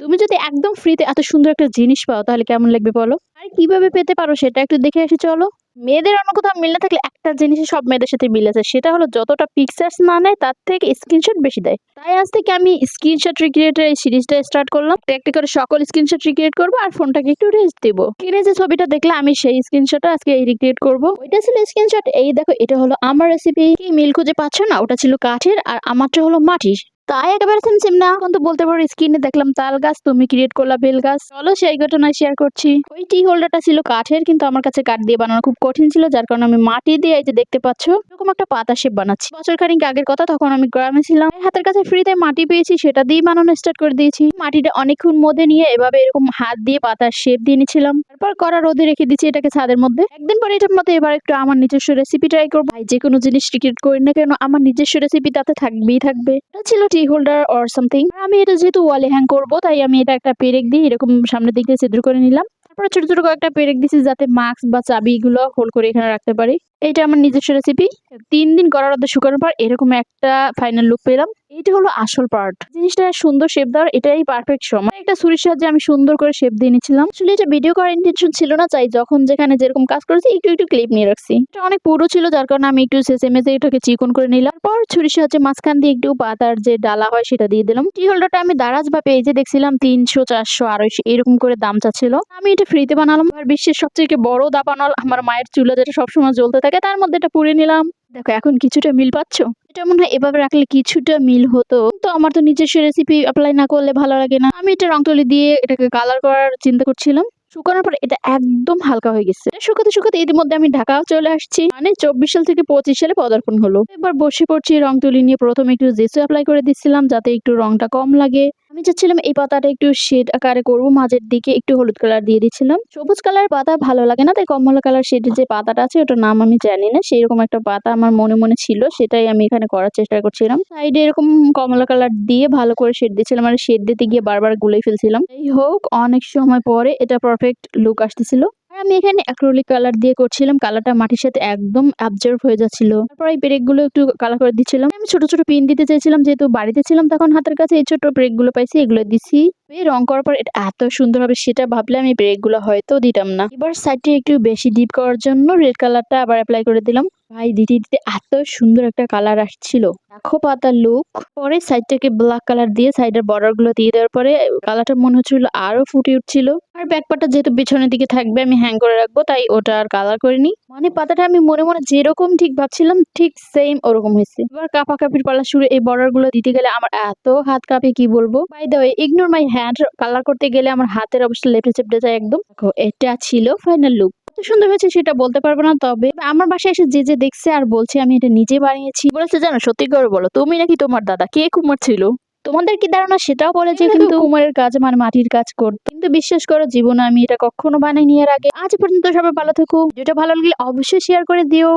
তুমি যদি একদম ফ্রিতে এত সুন্দর একটা জিনিস পাও তাহলে কেমন লাগবে বলো? আর কিভাবে পেতে পারো সেটা একটু দেখে আসি চলো। মেয়েদের অন্য কোথাও মিল না থাকলে একটা জিনিসই সব মেয়েদের সাথে মিল আছে। সেটা হলো যতটা পিকচার্স না নেয় তার থেকে স্ক্রিনশট বেশি দেয়। তাই আজ থেকে আমি স্ক্রিনশট রিক্রিয়েটের এই সিরিজটা স্টার্ট করলাম। একটা করে সকল স্ক্রিনশট রিক্রিয়েট করব আর ফোনটাকে একটু রেস্ট দেব। স্ক্রিনে যে ছবিটা দেখলে আমি সেই স্ক্রিনশটটা আজকে রিক্রিয়েট করব। ওইটা ছিল স্ক্রিনশট। এই দেখো এটা হলো আমার রেসিপি। কি মিল খুঁজে পাচ্ছ না? ওটা ছিল কাঠের আর আমারটা হলো মাটির। তাই একেবারে সেম না কিন্তু বলতে পারো স্ক্রিনে দেখলাম তাল গাছ, তুমি ক্রিয়েট করলা বেল গাছ। চলো সেই ঘটনায় শেয়ার করছি। ওই টি হোল্ডারটা ছিল কাঠের কিন্তু আমার কাছে কাঠ দিয়ে বানানো খুব কঠিন ছিল, যার কারণে আমি মাটি দিয়ে এই যে দেখতে পাচ্ছ এরকম একটা পাতা শেপ বানাচ্ছি। বছর খানিক আগের কথা, তখন আমি গ্রামে ছিলাম। হাতের কাছে ফ্রিতে মাটি পেয়েছি, সেটা দিয়ে বানানো স্টার্ট করে দিয়েছি। মাটিটা অনেকক্ষণ মধ্যে নিয়ে এভাবে এরকম হাত দিয়ে পাতার শেপ দিয়ে নিয়েছিলাম। তারপর কড়া রোদে রেখে দিচ্ছি এটাকে ছাদের মধ্যে। একদিন পরে এটার মধ্যে এবার একটু আমার নিজস্ব রেসিপি ট্রাই করবো। ভাই যে কোনো জিনিস ক্রিয়েট করি না কেন আমার নিজস্ব রেসিপি তাতে থাকবেই থাকবে। এটা ছিল টি হোল্ডার অর সামথিং। আমি এটা যেহেতু ওয়ালে হ্যাং করবো তাই আমি এটা একটা পেরেক দিয়ে এরকম সামনের দিক দিয়ে ছিদ্র করে নিলাম। তারপরে ছোট ছোট কয়েকটা পেরেক দিছি যাতে মাস্ক বা চাবি গুলো হোল্ড করে এখানে রাখতে পারি। এটা আমার নিজস্ব রেসিপি। 3 দিন করার মধ্যে শুকানোর পর এরকম একটা ফাইনাল লুক পেলাম। এইটা হলো আসল পার্ট, জিনিসটা সুন্দর শেপ দেওয়ার এটাই পারফেক্ট সময়। একটা ছুরির সাহায্যে আমি সুন্দর করে শেপ দিয়ে নিচ্ছিলাম। আসলে এটা ভিডিও করার ইন্টেনশন ছিল না, চাই যখন যেখানে যেরকম কাজ করেছি একটু একটু ক্লিপ নিয়ে রাখছি। এটা অনেক পুরো ছিল যার কারণে আমি একটু শেষে মেজে এটাকে চিকন করে নিলাম। পর ছুরির সাহায্যে মাঝখান দিয়ে একটু পাতার যে ডালা হয় সেটা দিয়ে দিলাম। টি হোল্ডারটা আমি দারাজ বা পেজে দেখছিলাম 300, 400, 250 এরকম করে দাম চাচ্ছিল। আমি এটা ফ্রিতে বানালাম। আর বিশ্বের সবথেকে বড় দাবানল আমার মায়ের চুলা, যেটা সবসময় জ্বলতে থাকে, তার মধ্যে এটা পুড়ে নিলাম। দেখো এখন কিছুটা মিল পাচ্ছ? এটা মনে হয় এভাবে রাখলে কিছুটা মিল হতো। তো আমার তো নিজস্ব রেসিপি অ্যাপ্লাই না করলে ভালো লাগে না। আমি এটা রং তুলি দিয়ে এটাকে কালার করার চিন্তা করছিলাম। শুকানোর পর এটা একদম হালকা হয়ে গেছে। এটা শুকাতে শুকাতে এর মধ্যে আমি ঢাকাও চলে আসছি। মানে 24 সাল থেকে 25 সালে পদার্পণ হলো। এবার বসে পড়ছি রং তুলি নিয়ে। প্রথমে একটু জেসু অ্যাপ্লাই করে দিচ্ছিলাম যাতে একটু রংটা কম লাগে। আমি চাচ্ছিলাম এই পাতাটা একটু শেড আকারে করবো, মাঝের দিকে একটু হলুদ কালার দিয়ে দিচ্ছিলাম। সবুজ কালারের পাতা ভালো লাগে না, তাই কমলা কালার শেডের যে পাতাটা আছে ওটার নাম আমি জানি না, সেই রকম একটা পাতা আমার মনে মনে ছিল, সেটাই আমি এখানে করার চেষ্টা করছিলাম। সাইডে এরকম কমলা কালার দিয়ে ভালো করে শেড দিচ্ছিলাম, আর শেড দিতে গিয়ে বারবার গুলে ফেলছিলাম। যাই হোক অনেক সময় পরে এটা পারফেক্ট লুক আসতেছিল। আর আমি এখানে অ্যাক্রিলিক কালার দিয়ে করছিলাম, কালারটা মাটির সাথে একদম অ্যাবজর্ব হয়ে যাচ্ছিল। তারপর এই ব্রেক গুলো একটু কালার করে দিচ্ছিলাম। আমি ছোট ছোট পিন দিতে চাইছিলাম, যেহেতু বাড়িতে ছিলাম তখন হাতের কাছে এই ছোট ব্রেক গুলো পাইছি, এগুলো দিছি। রং করার পর এটা এত সুন্দর হবে সেটা ভাবলে আমি ব্রেক গুলো হয়তো দিতাম না। এবার সাইডটা একটু বেশি ডিপ করার জন্য রেড কালারটা আবার অ্যাপ্লাই করে দিলাম। ভাই দিতে দিতে এত সুন্দর একটা কালার আসছিল, দেখো পাতার লুক। পরে সাইডটাকে ব্ল্যাক কালার দিয়ে সাইডের বর্ডার গুলো দিয়ে দেওয়ার পরে কালারটা মনে হচ্ছিল আরো ফুটে উঠছিল। আর ব্যাকপার্টটা যেহেতু পিছনের দিকে থাকবে আমি হ্যাং করে রাখবো, তাই ওটা আর কালার করিনি। মানে পাতাটা আমি মনে মনে যেরকম ঠিক ভাবছিলাম ঠিক সেম ওরকম হয়েছে। এবার কাপাকাপির পালা শুরু। এই বর্ডার গুলো দিতে গেলে আমার এত হাত কাঁপে কি বলবো। By the way ignore my hand. Colour করতে গেলে আমার হাতের অবস্থা লেপটে চেপটে যায় একদম। দেখো এটা ছিল ফাইনাল লুক। কত সুন্দর হয়েছে সেটা বলতে পারবো না, তবে আমার বাসায় এসে যে যে দেখছে আর বলছে আমি এটা নিজে বানিয়েছি বলেছে। জানো সত্যি করে বলো, তুমি নাকি তোমার দাদা কে কুমার ছিল? তোমাদের কি ধারণা সেটাও বলে যে কিন্তু কুমারের কাজ মানে মাটির কাজ করতে। কিন্তু বিশ্বাস করো জীবনে আমি এটা কখনো বানাইনি এর আগে। আজ পর্যন্ত সবাই ভালো থেকো। যেটা ভালো লাগলে অবশ্যই শেয়ার করে দিও।